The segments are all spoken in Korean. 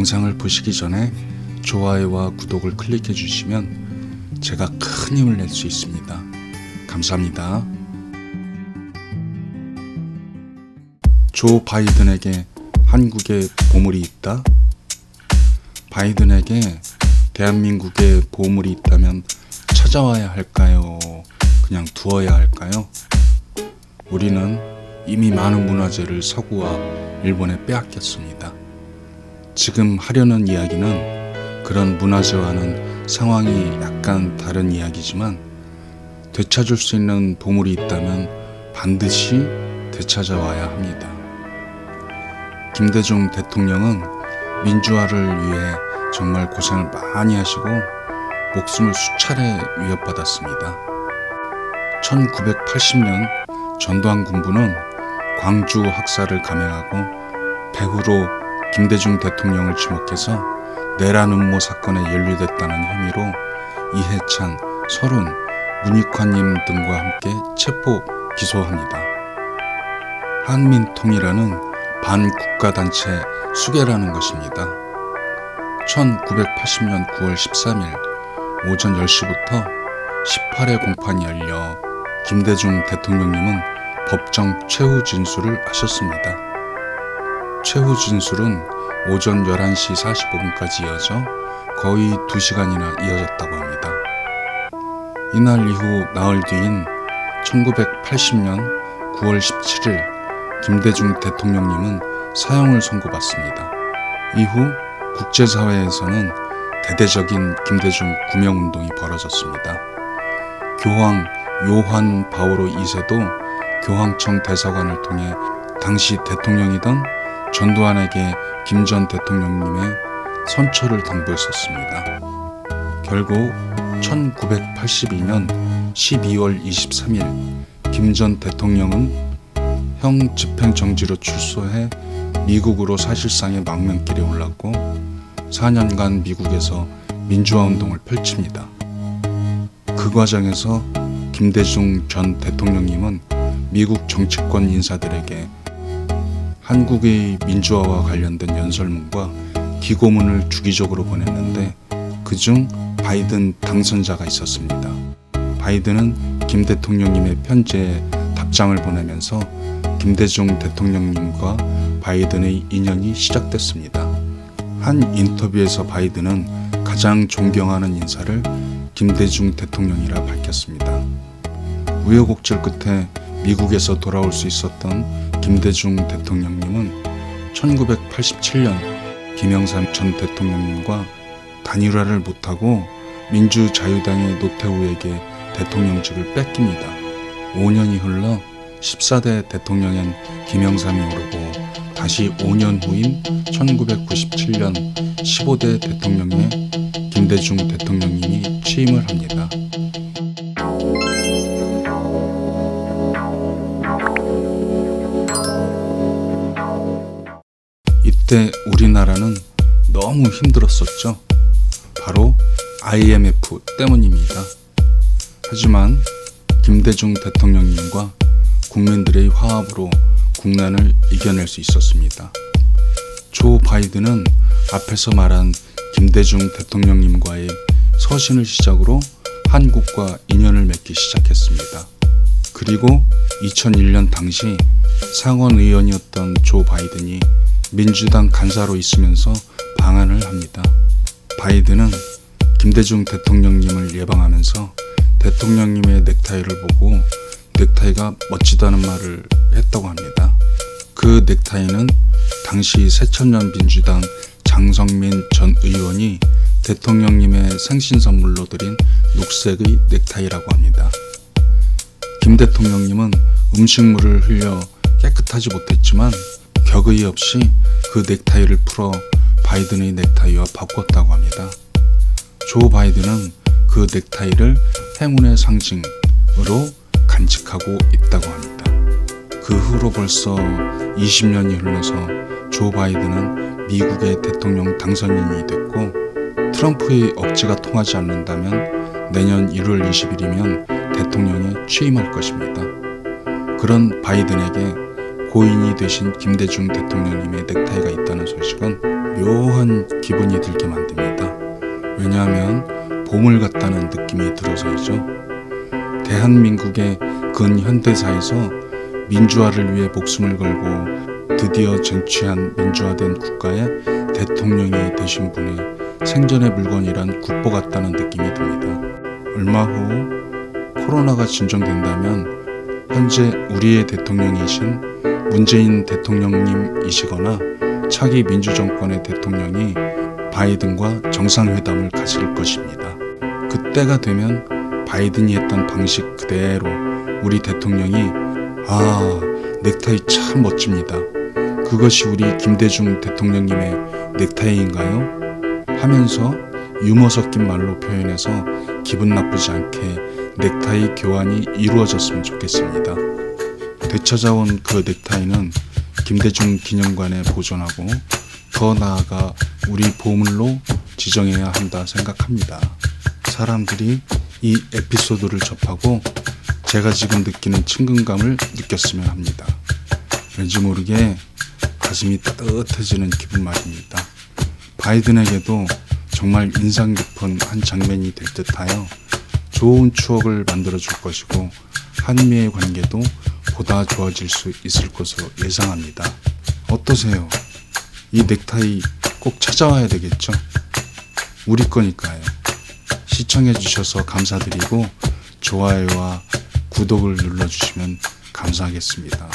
영상을 보시기 전에 좋아요와 구독을 클릭해 주시면 제가 큰 힘을 낼 수 있습니다. 감사합니다. 조 바이든에게 한국에 보물이 있다? 바이든에게 대한민국에 보물이 있다면 찾아와야 할까요? 그냥 두어야 할까요? 우리는 이미 많은 문화재를 서구와 일본에 빼앗겼습니다. 지금 하려는 이야기는 그런 문화재와는 상황이 약간 다른 이야기지만 되찾을 수 있는 보물이 있다면 반드시 되찾아와야 합니다. 김대중 대통령은 민주화를 위해 정말 고생을 많이 하시고 목숨을 수차례 위협받았습니다. 1980년 전두환 군부는 광주 학살을 감행하고 배후로 김대중 대통령을 지목해서 내란 음모 사건에 연루됐다는 혐의로 이해찬, 설훈, 문익환님 등과 함께 체포 기소합니다. 한민통이라는 반국가단체 수괴라는 것입니다. 1980년 9월 13일 오전 10시부터 18회 공판이 열려 김대중 대통령님은 법정 최후 진술을 하셨습니다. 최후 진술은 오전 11시 45분까지 이어져 거의 2시간이나 이어졌다고 합니다. 이날 이후 나흘 뒤인 1980년 9월 17일 김대중 대통령님은 사형을 선고받습니다. 이후 국제사회에서는 대대적인 김대중 구명운동이 벌어졌습니다. 교황 요한 바오로 2세도 교황청 대사관을 통해 당시 대통령이던 전두환에게 김 전 대통령님의 선처를 당부했었습니다. 결국 1982년 12월 23일 김 전 대통령은 형 집행정지로 출소해 미국으로 사실상의 망명길에 올랐고 4년간 미국에서 민주화운동을 펼칩니다. 그 과정에서 김대중 전 대통령님은 미국 정치권 인사들에게 한국의 민주화와 관련된 연설문과 기고문을 주기적으로 보냈는데 그중 바이든 당선자가 있었습니다. 바이든은 김 대통령님의 편지에 답장을 보내면서 김대중 대통령님과 바이든의 인연이 시작됐습니다. 한 인터뷰에서 바이든은 가장 존경하는 인사를 김대중 대통령이라 밝혔습니다. 우여곡절 끝에 미국에서 돌아올 수 있었던 김대중 대통령님은 1987년 김영삼 전 대통령님과 단일화를 못하고 민주자유당의 노태우에게 대통령직을 뺏깁니다. 5년이 흘러 14대 대통령엔 김영삼이 오르고 다시 5년 후인 1997년 15대 대통령에 김대중 대통령님이 취임을 합니다. 이때 우리나라는 너무 힘들었었죠. 바로 IMF 때문입니다. 하지만 김대중 대통령님과 국민들의 화합으로 국난을 이겨낼 수 있었습니다. 조 바이든은 앞에서 말한 김대중 대통령님과의 서신을 시작으로 한국과 인연을 맺기 시작했습니다. 그리고 2001년 당시 상원 의원이었던 조 바이든이 민주당 간사로 있으면서 방한을 합니다. 바이든은 김대중 대통령님을 예방하면서 대통령님의 넥타이를 보고 넥타이가 멋지다는 말을 했다고 합니다. 그 넥타이는 당시 새천년 민주당 장성민 전 의원이 대통령님의 생신 선물로 드린 녹색의 넥타이라고 합니다. 김 대통령님은 음식물을 흘려 깨끗하지 못했지만 격의 없이 그 넥타이를 풀어 바이든의 넥타이와 바꿨다고 합니다. 조 바이든은 그 넥타이를 행운의 상징으로 간직하고 있다고 합니다. 그 후로 벌써 20년이 흘러서 조 바이든은 미국의 대통령 당선인이 됐고 트럼프의 억지가 통하지 않는다면 내년 1월 20일이면 대통령에 취임할 것입니다. 그런 바이든에게 고인이 되신 김대중 대통령님의 넥타이가 있다는 소식은 묘한 기분이 들게 만듭니다. 왜냐하면 보물 같다는 느낌이 들어서이죠. 대한민국의 근현대사에서 민주화를 위해 목숨을 걸고 드디어 쟁취한 민주화된 국가의 대통령이 되신 분의 생전의 물건이란 국보 같다는 느낌이 듭니다. 얼마 후 코로나가 진정된다면 현재 우리의 대통령이신 문재인 대통령님이시거나 차기 민주정권의 대통령이 바이든과 정상회담을 가질 것입니다. 그때가 되면 바이든이 했던 방식 그대로 우리 대통령이 넥타이 참 멋집니다. 그것이 우리 김대중 대통령님의 넥타이인가요? 하면서 유머 섞인 말로 표현해서 기분 나쁘지 않게 넥타이 교환이 이루어졌으면 좋겠습니다. 되찾아온 그 넥타이는 김대중 기념관에 보존하고 더 나아가 우리 보물로 지정해야 한다 생각합니다. 사람들이 이 에피소드를 접하고 제가 지금 느끼는 친근감을 느꼈으면 합니다. 왠지 모르게 가슴이 따뜻해지는 기분 말입니다. 바이든에게도 정말 인상 깊은 한 장면이 될 듯하여 좋은 추억을 만들어줄 것이고 한미의 관계도 보다 좋아질 수 있을 것으로 예상합니다. 어떠세요? 이 넥타이 꼭 찾아와야 되겠죠? 우리 거니까요. 시청해 주셔서 감사드리고 좋아요와 구독을 눌러주시면 감사하겠습니다.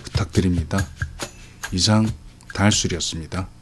부탁드립니다. 이상 달술이었습니다.